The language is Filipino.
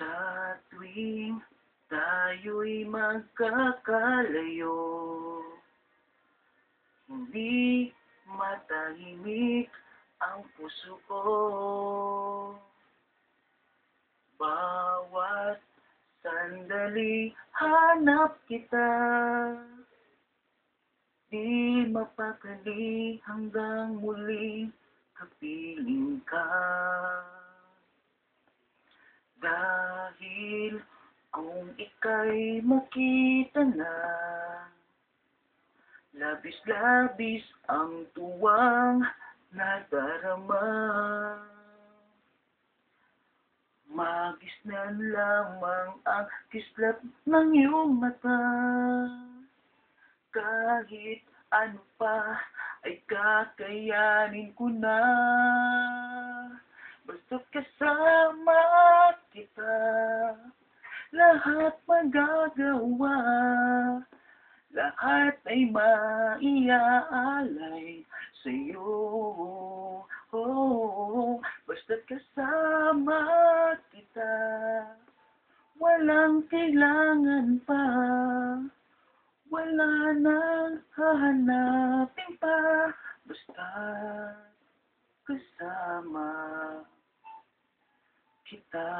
Sa tuwing tayo'y magkakalayo, hindi matahimik ang puso ko. Bawat sandali hanap kita, di mapakali hanggang muling kapiling ka. Dahil kung ika'y makita na, labis-labis ang tuwang nadarama. Magisnan lamang ang kislap ng iyong mata. Kahit ano pa ay kakayanin ko na. Basta't kasama kita, lahat magagawa. Lahat ay maiaalay sa'yo. Basta't kasama kita, walang kailangan pa. Wala nang hahanapin pa. Basta't kasama kita.